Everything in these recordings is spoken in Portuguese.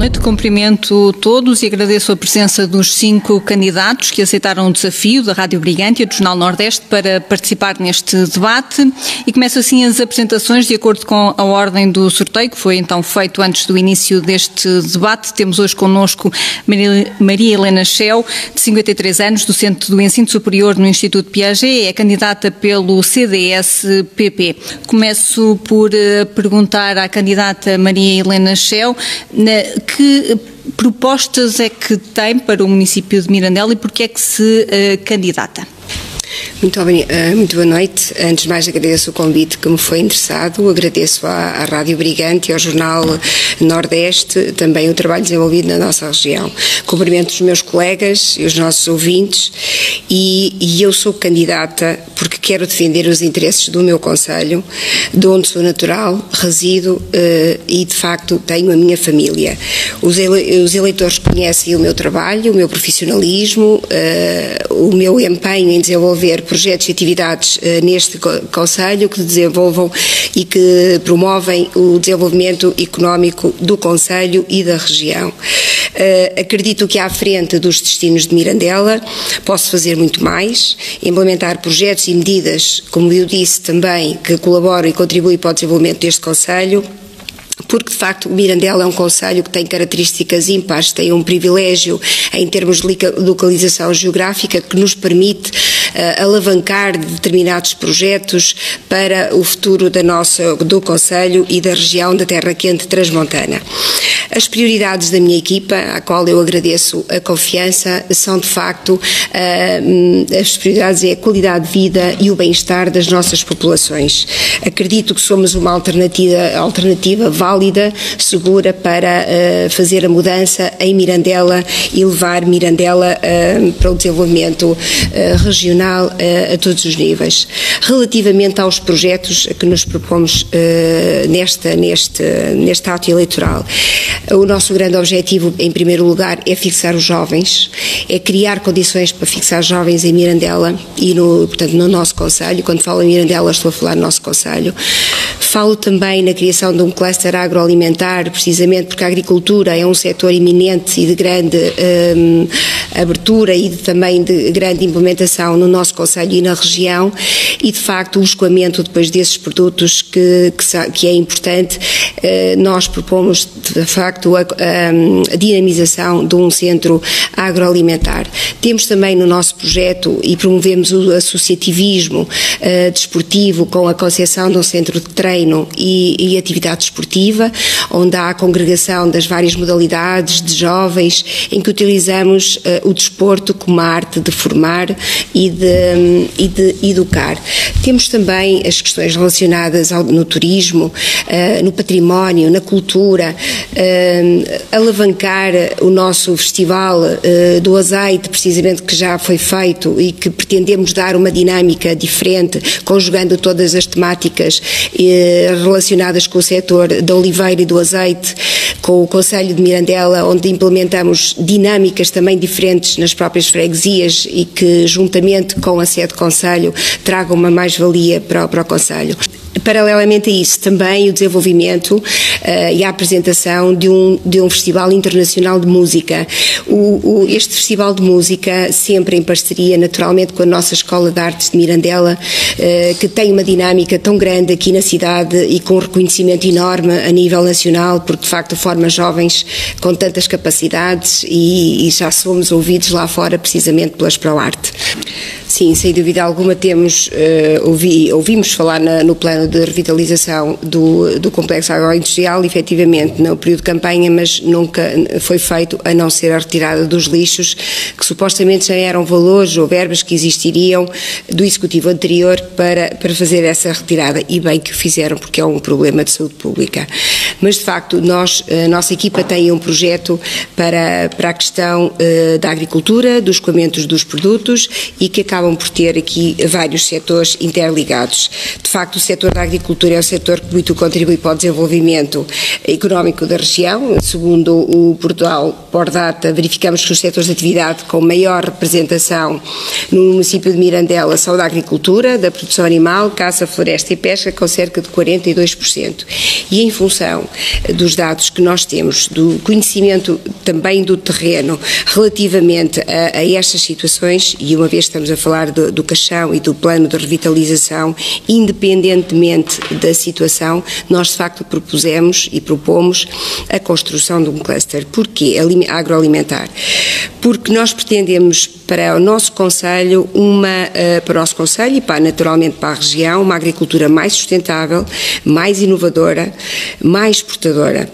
noite, cumprimento todos e agradeço a presença dos 5 candidatos que aceitaram o desafio da Rádio Brigante e do Jornal Nordeste para participar neste debate e começo assim as apresentações de acordo com a ordem do sorteio que foi então feito antes do início deste debate. Temos hoje connosco Maria Helena Schell, de 53 anos, docente do Ensino Superior no Instituto Piaget, é candidata pelo CDS-PP. Começo por perguntar à candidata Maria Helena Schell que propostas é que tem para o município de Mirandela e porque é que se candidata? Muito boa noite. Antes de mais agradeço o convite que me foi interessado, agradeço à Rádio Brigante e ao Jornal Nordeste também o trabalho desenvolvido na nossa região. Cumprimento os meus colegas e os nossos ouvintes e eu sou candidata porque quero defender os interesses do meu concelho, de onde sou natural, resido e de facto tenho a minha família. Os eleitores conhecem o meu trabalho, o meu profissionalismo, o meu empenho em desenvolver projetos e atividades neste concelho que desenvolvam e que promovem o desenvolvimento económico do concelho e da região. Acredito que à frente dos destinos de Mirandela posso fazer muito mais, implementar projetos e medidas, como eu disse também, que colaboram e contribuem para o desenvolvimento deste concelho, porque de facto Mirandela é um concelho que tem características ímpares, tem um privilégio em termos de localização geográfica que nos permite alavancar determinados projetos para o futuro do concelho e da região da Terra Quente Transmontana. As prioridades da minha equipa, à qual eu agradeço a confiança, são de facto as prioridades é a qualidade de vida e o bem-estar das nossas populações. Acredito que somos uma alternativa válida, segura para fazer a mudança em Mirandela e levar Mirandela para o desenvolvimento regional a todos os níveis. Relativamente aos projetos que nos propomos neste ato eleitoral, o nosso grande objetivo, em primeiro lugar, é fixar os jovens, é criar condições para fixar jovens em Mirandela e portanto, no nosso concelho. Quando falo em Mirandela estou a falar no nosso concelho. Falo também na criação de um cluster agroalimentar, precisamente porque a agricultura é um setor iminente e de grande abertura e também de grande implementação no nosso concelho e na região e de facto o escoamento depois desses produtos que é importante. Nós propomos de facto a dinamização de um centro agroalimentar. Temos também no nosso projeto e promovemos o associativismo desportivo com a concepção de um centro de treino e atividade desportiva, onde há a congregação das várias modalidades de jovens em que utilizamos o desporto como a arte de formar e de educar. Temos também as questões relacionadas no turismo, no património, na cultura, alavancar o nosso festival do azeite, precisamente que já foi feito e que pretendemos dar uma dinâmica diferente, conjugando todas as temáticas relacionadas com o setor da oliveira e do azeite, com o concelho de Mirandela, onde implementamos dinâmicas também diferentes nas próprias freguesias e que, juntamente com a sede concelho, tragam uma mais-valia para o concelho. Paralelamente a isso, também o desenvolvimento e a apresentação de um festival internacional de música. Este festival de música, sempre em parceria naturalmente com a nossa Escola de Artes de Mirandela, que tem uma dinâmica tão grande aqui na cidade e com um reconhecimento enorme a nível nacional, porque de facto forma jovens com tantas capacidades e já somos ouvidos lá fora precisamente pelas ProArte. Sim, sem dúvida alguma ouvimos falar no plano de revitalização do complexo agroindustrial, efetivamente no período de campanha, mas nunca foi feito a não ser a retirada dos lixos, que supostamente já eram valores ou verbas que existiriam do executivo anterior para fazer essa retirada, e bem que o fizeram porque é um problema de saúde pública. Mas de facto a nossa equipa tem um projeto para a questão da agricultura, dos escoamentos dos produtos e que acabam por ter aqui vários setores interligados. De facto, o setor da agricultura é um setor que muito contribui para o desenvolvimento desenvolvimento económico da região. Segundo o portal Pordata, verificamos que os setores de atividade com maior representação no município de Mirandela são da agricultura, da produção animal, caça, floresta e pesca, com cerca de 42%. E em função dos dados que nós temos, do conhecimento também do terreno relativamente a estas situações, e uma vez estamos a falar do Caixão e do plano de revitalização, independentemente da situação, nós de facto propusemos e propomos a construção de um cluster. Porquê? Agroalimentar. Porque nós pretendemos para o nosso concelho e naturalmente para a região, uma agricultura mais sustentável, mais inovadora, mais exportadora.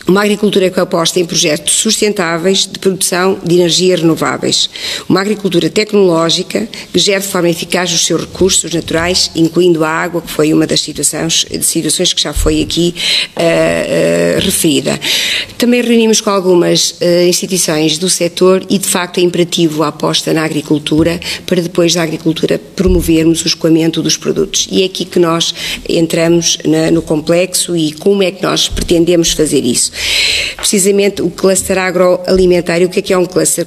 Uma agricultura que aposta em projetos sustentáveis de produção de energias renováveis. Uma agricultura tecnológica que gere de forma eficaz os seus recursos naturais, incluindo a água, que foi uma das situações que já foi aqui referida. Também reunimos com algumas instituições do setor e, de facto, é imperativo a aposta na agricultura para depois da agricultura promovermos o escoamento dos produtos. E é aqui que nós entramos no complexo e como é que nós pretendemos fazer isso. Precisamente o cluster agroalimentar. O que é um cluster?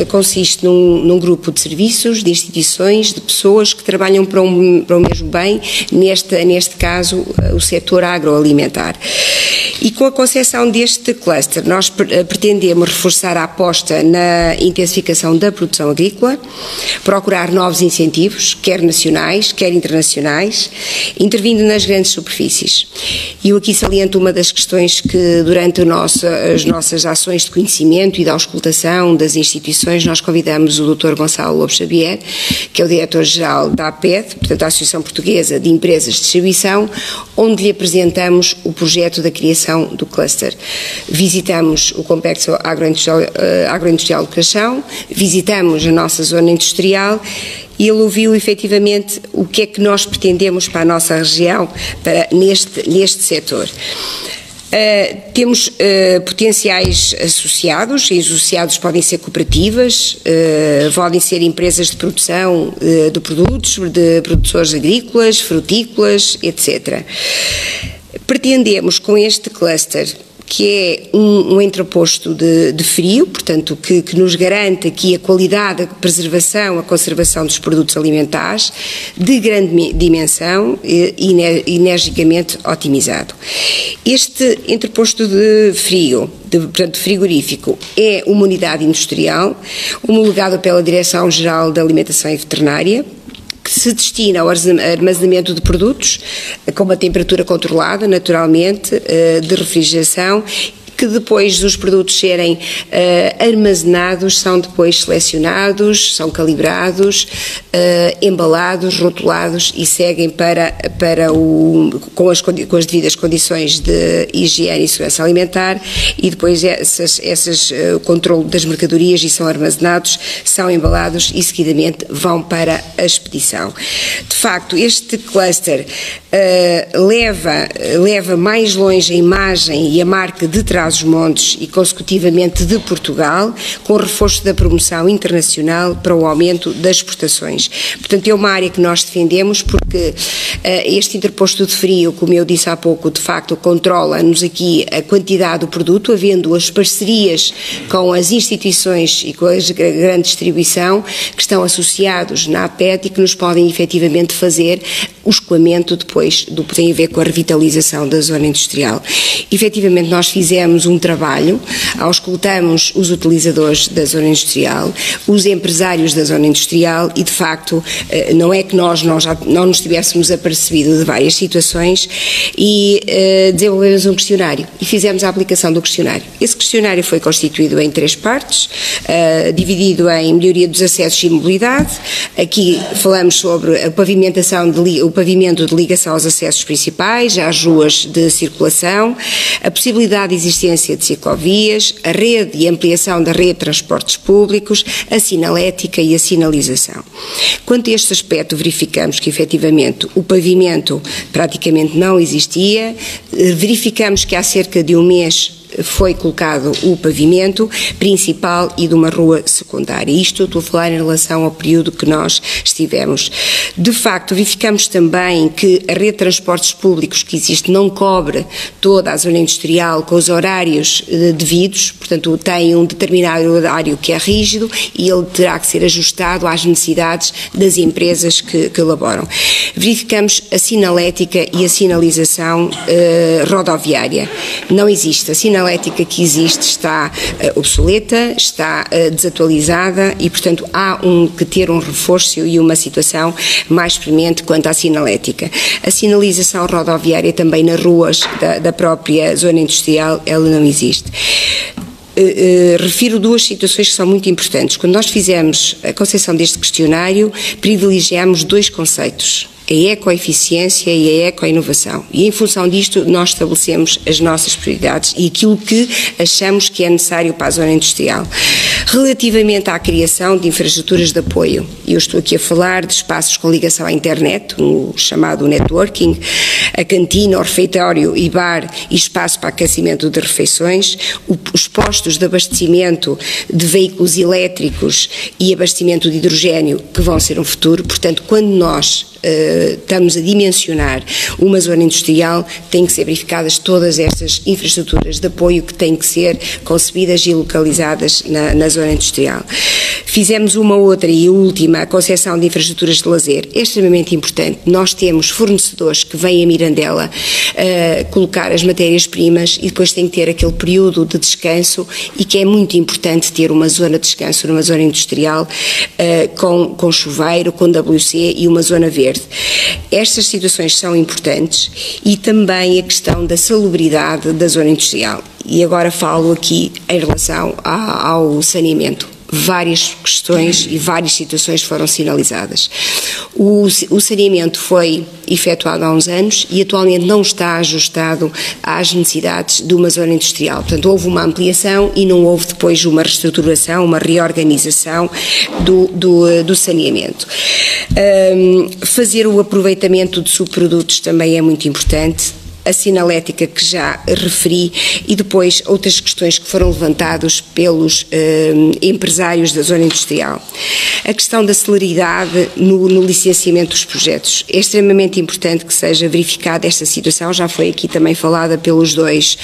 Consiste num grupo de serviços, de instituições, de pessoas que trabalham para o mesmo bem, neste caso o setor agroalimentar. E com a concepção deste cluster, nós pretendemos reforçar a aposta na intensificação da produção agrícola, procurar novos incentivos, quer nacionais, quer internacionais, intervindo nas grandes superfícies. E eu aqui saliento uma das questões que, durante as nossas ações de conhecimento e da auscultação das instituições, nós convidamos o Dr. Gonçalo Lobo Xavier, que é o diretor-geral da APED, portanto a Associação Portuguesa de Empresas de Distribuição, onde lhe apresentamos o projeto da criação do cluster. Visitamos o complexo agroindustrial do Caixão, visitamos a nossa zona industrial e ele ouviu efetivamente o que é que nós pretendemos para a nossa região neste setor. Temos potenciais associados, e os associados podem ser cooperativas, podem ser empresas de produção de produtos, de produtores agrícolas, frutícolas, etc. Pretendemos com este cluster, que é um entreposto de frio, portanto, que nos garante aqui a qualidade, a preservação, a conservação dos produtos alimentares de grande dimensão e energicamente otimizado. Este entreposto de frio, portanto, frigorífico, é uma unidade industrial, homologada pela Direção-Geral da Alimentação e Veterinária, que se destina ao armazenamento de produtos com uma temperatura controlada, naturalmente, de refrigeração, que depois dos produtos serem armazenados, são depois selecionados, são calibrados, embalados, rotulados e seguem com as devidas condições de higiene e segurança alimentar, e depois o controle das mercadorias e são armazenados, são embalados e seguidamente vão para a expedição. De facto, este cluster leva mais longe a imagem e a marca de Trás-os-Montes e consecutivamente de Portugal, com o reforço da promoção internacional para o aumento das exportações. Portanto, é uma área que nós defendemos porque este interposto de frio, como eu disse há pouco, de facto controla-nos aqui a quantidade do produto, havendo as parcerias com as instituições e com a grande distribuição que estão associados na APET e que nos podem efetivamente fazer o escoamento depois do que tem a ver com a revitalização da zona industrial. Efetivamente nós fizemos um trabalho, auscultamos os utilizadores da zona industrial, os empresários da zona industrial e de facto não é que nós não nos tivéssemos apercebido de várias situações e desenvolvemos um questionário e fizemos a aplicação do questionário. Esse questionário foi constituído em 3 partes, dividido em melhoria dos acessos e mobilidade. Aqui falamos sobre a pavimentação o pavimento de ligação aos acessos principais, às ruas de circulação, a possibilidade de existência de ciclovias, a rede e ampliação da rede de transportes públicos, a sinalética e a sinalização. Quanto a este aspecto, verificamos que efetivamente o pavimento praticamente não existia, verificamos que há cerca de um mês foi colocado o pavimento principal e de uma rua secundária. Isto eu estou a falar em relação ao período que nós estivemos. De facto, verificamos também que a rede de transportes públicos que existe não cobre toda a zona industrial com os horários devidos, portanto tem um determinado horário que é rígido e ele terá que ser ajustado às necessidades das empresas que elaboram. Verificamos a sinalética e a sinalização rodoviária. Não existe. A sinalética que existe está obsoleta, está desatualizada e, portanto, há que ter um reforço e uma situação mais premente quanto à sinalética. A sinalização rodoviária também nas ruas da própria zona industrial, ela não existe. Refiro duas situações que são muito importantes. Quando nós fizemos a concepção deste questionário, privilegiamos dois conceitos: a ecoeficiência e a ecoinovação. E em função disto nós estabelecemos as nossas prioridades e aquilo que achamos que é necessário para a zona industrial. Relativamente à criação de infraestruturas de apoio, eu estou aqui a falar de espaços com ligação à internet, o chamado networking, a cantina, o refeitório e bar e espaço para aquecimento de refeições, os postos de abastecimento de veículos elétricos e abastecimento de hidrogénio que vão ser um futuro. Portanto, quando nós estamos a dimensionar uma zona industrial, têm que ser verificadas todas estas infraestruturas de apoio que têm que ser concebidas e localizadas na zona industrial. Fizemos uma outra e última, a concepção de infraestruturas de lazer. É extremamente importante. Nós temos fornecedores que vêm a Mirandela colocar as matérias-primas e depois tem que ter aquele período de descanso e que é muito importante ter uma zona de descanso numa zona industrial com chuveiro, com WC e uma zona verde. Estas situações são importantes e também a questão da salubridade da zona industrial. E agora falo aqui em relação ao saneamento. Várias questões e várias situações foram sinalizadas. O saneamento foi efetuado há uns anos e atualmente não está ajustado às necessidades de uma zona industrial. Portanto, houve uma ampliação e não houve depois uma reestruturação, uma reorganização do saneamento. Fazer o aproveitamento de subprodutos também é muito importante. A sinalética que já referi e depois outras questões que foram levantadas pelos empresários da zona industrial. A questão da celeridade no licenciamento dos projetos. É extremamente importante que seja verificada esta situação, já foi aqui também falada pelos dois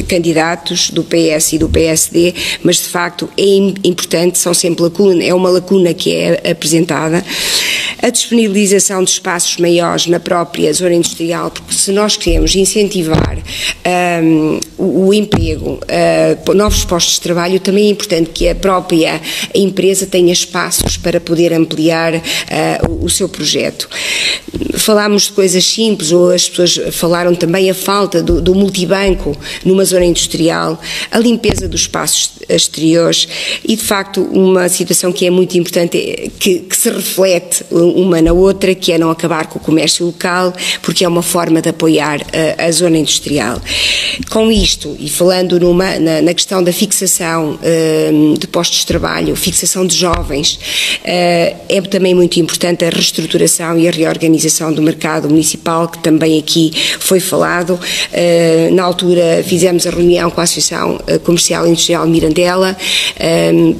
candidatos do PS e do PSD, mas de facto é importante, são sempre lacunas, é uma lacuna que é apresentada. A disponibilização de espaços maiores na própria zona industrial, porque se nós queremos incentivar o emprego, novos postos de trabalho, também é importante que a própria empresa tenha espaços para poder ampliar o seu projeto. Falámos de coisas simples, ou as pessoas falaram também a falta do multibanco numa zona industrial, a limpeza dos espaços exteriores e, de facto, uma situação que é muito importante, que se reflete uma na outra, que é não acabar com o comércio local, porque é uma forma de apoiar a zona industrial. Com isto, e falando na questão da fixação de postos de trabalho, fixação de jovens, é também muito importante a reestruturação e a reorganização do mercado municipal, que também aqui foi falado. Na altura fizemos a reunião com a Associação Comercial e Industrial Mirandela,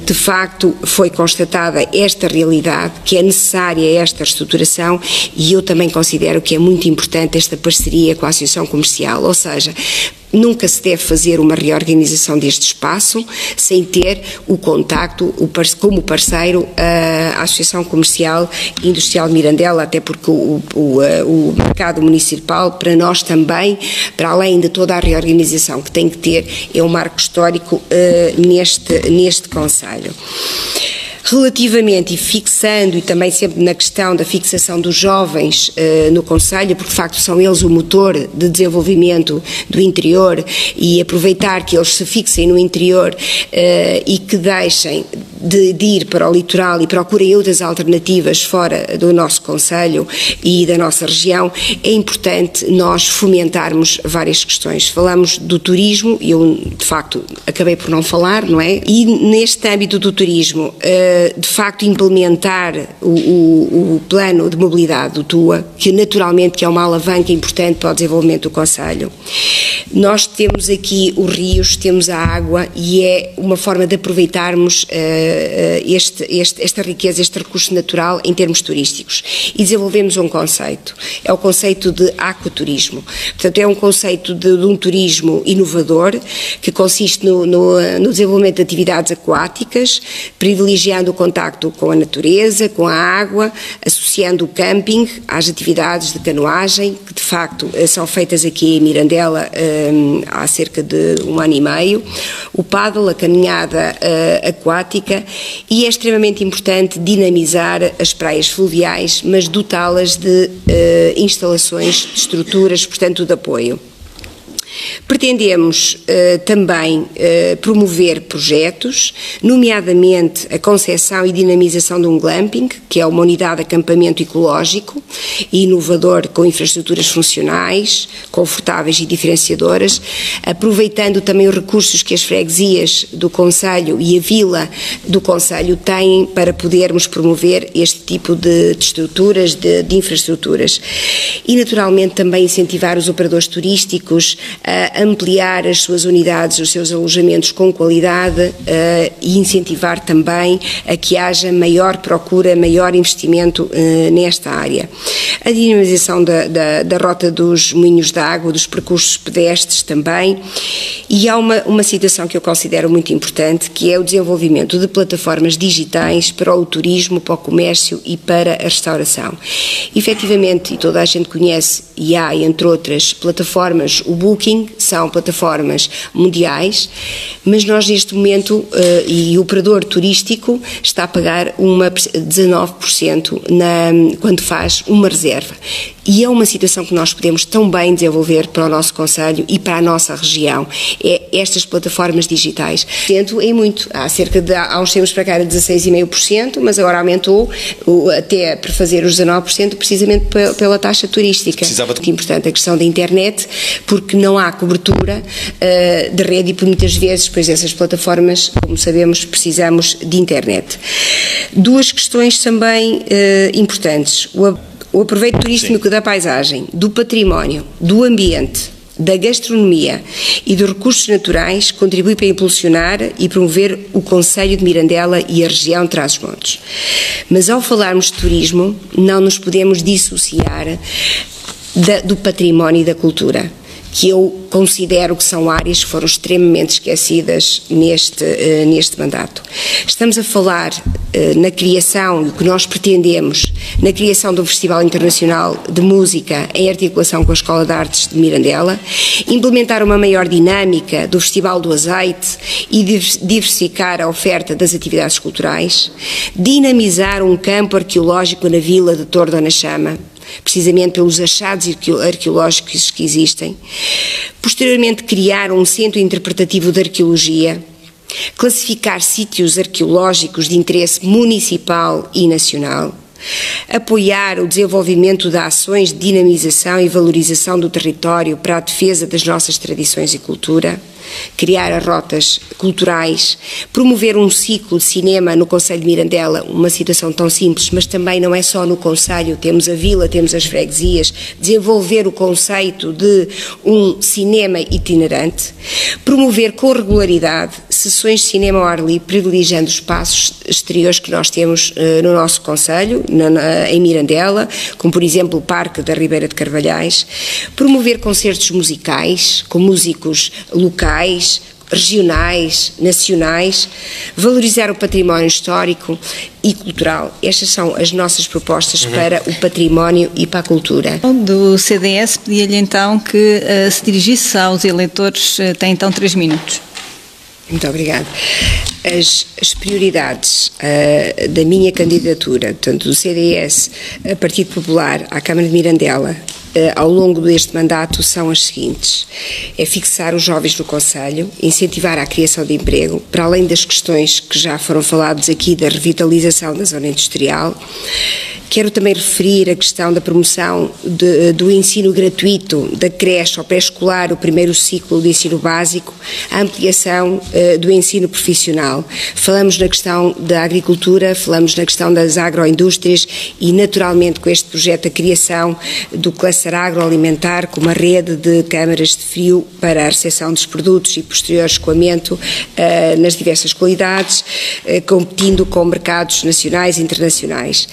de facto foi constatada esta realidade, que é necessária esta reestruturação, e eu também considero que é muito importante esta parceria com a Associação Comercial, ou seja, nunca se deve fazer uma reorganização deste espaço sem ter o contacto, como parceiro, a Associação Comercial e Industrial Mirandela, até porque o mercado municipal, para nós também, para além de toda a reorganização que tem que ter, é um marco histórico neste concelho. Relativamente e fixando, e também sempre na questão da fixação dos jovens no concelho, porque de facto são eles o motor de desenvolvimento do interior, e aproveitar que eles se fixem no interior e que deixem de ir para o litoral e procurem outras alternativas fora do nosso concelho e da nossa região, é importante nós fomentarmos várias questões. Falamos do turismo, e eu de facto acabei por não falar, não é? E neste âmbito do turismo, de facto implementar o plano de mobilidade do TUA, que naturalmente é uma alavanca importante para o desenvolvimento do concelho. Nós temos aqui os rios, temos a água, e é uma forma de aproveitarmos esta riqueza, este recurso natural em termos turísticos. E desenvolvemos um conceito, é o conceito de aquaturismo. Portanto, é um conceito de um turismo inovador, que consiste no desenvolvimento de atividades aquáticas, privilegiando o contacto com a natureza, com a água, associando o camping às atividades de canoagem, que de facto são feitas aqui em Mirandela há cerca de 1 ano e meio, o paddle, a caminhada aquática, e é extremamente importante dinamizar as praias fluviais, mas dotá-las de instalações, de estruturas, portanto, de apoio. Pretendemos também promover projetos, nomeadamente a concepção e dinamização de um glamping, que é uma unidade de acampamento ecológico e inovador com infraestruturas funcionais, confortáveis e diferenciadoras, aproveitando também os recursos que as freguesias do concelho e a vila do concelho têm para podermos promover este tipo de estruturas, de infraestruturas. E naturalmente também incentivar os operadores turísticos a ampliar as suas unidades, os seus alojamentos com qualidade e incentivar também a que haja maior procura, maior investimento nesta área. A dinamização da rota dos moinhos de água, dos percursos pedestres também, e há uma situação que eu considero muito importante, que é o desenvolvimento de plataformas digitais para o turismo, para o comércio e para a restauração. Efetivamente, e toda a gente conhece, e há, entre outras plataformas, o Booking, são plataformas mundiais, mas nós neste momento, e o operador turístico está a pagar 19% quando faz uma reserva. E é uma situação que nós podemos tão bem desenvolver para o nosso concelho e para a nossa região, é estas plataformas digitais. Em muito, há uns tempos para cá era 16,5%, mas agora aumentou até para fazer os 19%, precisamente pela taxa turística. Muito importante a questão da internet, porque não há cobertura de rede e por muitas vezes, pois essas plataformas, como sabemos, precisamos de internet. Duas questões também importantes. O aproveito turístico da paisagem, do património, do ambiente, da gastronomia e dos recursos naturais contribui para impulsionar e promover o concelho de Mirandela e a região de Trás-os-Montes. Mas ao falarmos de turismo, não nos podemos dissociar do património e da cultura, que eu considero que são áreas que foram extremamente esquecidas neste mandato. Estamos a falar na criação, e o que nós pretendemos, na criação do Festival Internacional de Música em articulação com a Escola de Artes de Mirandela, implementar uma maior dinâmica do Festival do Azeite e diversificar a oferta das atividades culturais, dinamizar um campo arqueológico na vila de Torre Dona Chama, precisamente pelos achados arqueológicos que existem. Posteriormente, criar um centro interpretativo de arqueologia, classificar sítios arqueológicos de interesse municipal e nacional, apoiar o desenvolvimento de ações de dinamização e valorização do território para a defesa das nossas tradições e cultura, criar rotas culturais, promover um ciclo de cinema no concelho de Mirandela, uma situação tão simples, mas também não é só no concelho, temos a vila, temos as freguesias, desenvolver o conceito de um cinema itinerante, promover com regularidade sessões de cinema ao ar livre, privilegiando os espaços exteriores que nós temos no nosso concelho, em Mirandela, como por exemplo o Parque da Ribeira de Carvalhais, promover concertos musicais com músicos locais, regionais, nacionais, valorizar o património histórico e cultural. Estas são as nossas propostas para o património e para a cultura. Do CDS pedia-lhe então que se dirigisse aos eleitores, tem então 3 minutos. Muito obrigada. As prioridades da minha candidatura, tanto do CDS, Partido Popular, à Câmara de Mirandela, ao longo deste mandato são as seguintes: é fixar os jovens no concelho, incentivar a criação de emprego, para além das questões que já foram faladas aqui da revitalização da zona industrial. Quero também referir a questão da promoção do ensino gratuito, da creche ao pré-escolar, o primeiro ciclo de ensino básico, a ampliação do ensino profissional. Falamos na questão da agricultura, falamos na questão das agroindústrias e, naturalmente, com este projeto, a criação do cluster agroalimentar, com uma rede de câmaras de frio para a recepção dos produtos e posterior escoamento nas diversas qualidades, competindo com mercados nacionais e internacionais.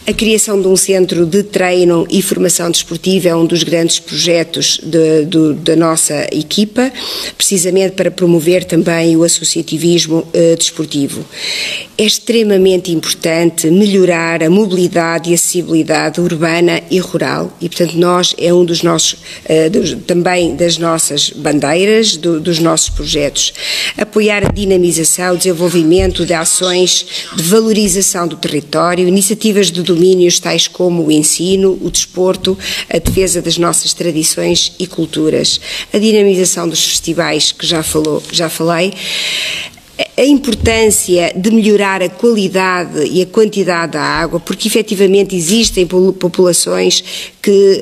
A criação de um centro de treino e formação desportiva é um dos grandes projetos da nossa equipa, precisamente para promover também o associativismo desportivo. É extremamente importante melhorar a mobilidade e acessibilidade urbana e rural e, portanto, é um dos nossos, também das nossas bandeiras, dos nossos projetos. Apoiar a dinamização, o desenvolvimento de ações de valorização do território, iniciativas de domínio tais como o ensino, o desporto, a defesa das nossas tradições e culturas, a dinamização dos festivais que já falei, a importância de melhorar a qualidade e a quantidade da água, porque efetivamente existem populações que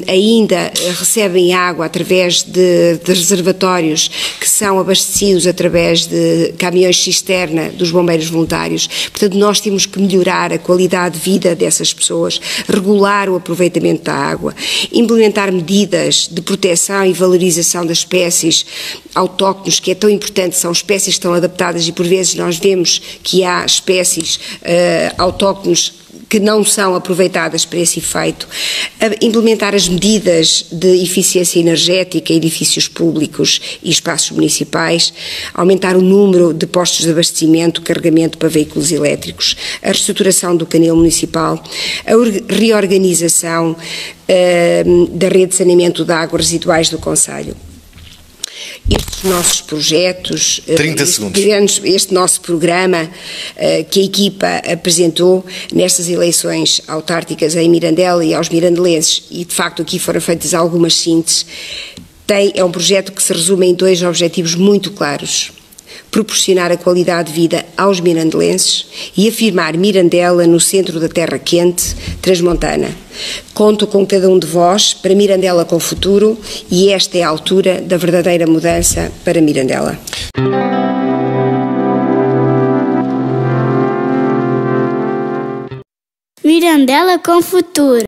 ainda recebem água através de reservatórios que são abastecidos através de caminhões cisterna dos bombeiros voluntários. Portanto, nós temos que melhorar a qualidade de vida dessas pessoas, regular o aproveitamento da água, implementar medidas de proteção e valorização das espécies autóctones, que é tão importante, são espécies que estão adaptadas e por vezes nós vemos que há espécies autóctones que não são aproveitadas para esse efeito, implementar as medidas de eficiência energética em edifícios públicos e espaços municipais, aumentar o número de postos de abastecimento, carregamento para veículos elétricos, a reestruturação do canil municipal, a reorganização da rede de saneamento de águas residuais do concelho. Estes nossos projetos, 30 segundos. Este nosso programa que a equipa apresentou nestas eleições autárquicas em Mirandela e aos mirandelenses, e de facto aqui foram feitas algumas sínteses, é um projeto que se resume em dois objetivos muito claros: proporcionar a qualidade de vida aos mirandelenses e afirmar Mirandela no centro da terra quente transmontana. Conto com cada um de vós para Mirandela com futuro e esta é a altura da verdadeira mudança para Mirandela. Mirandela com futuro.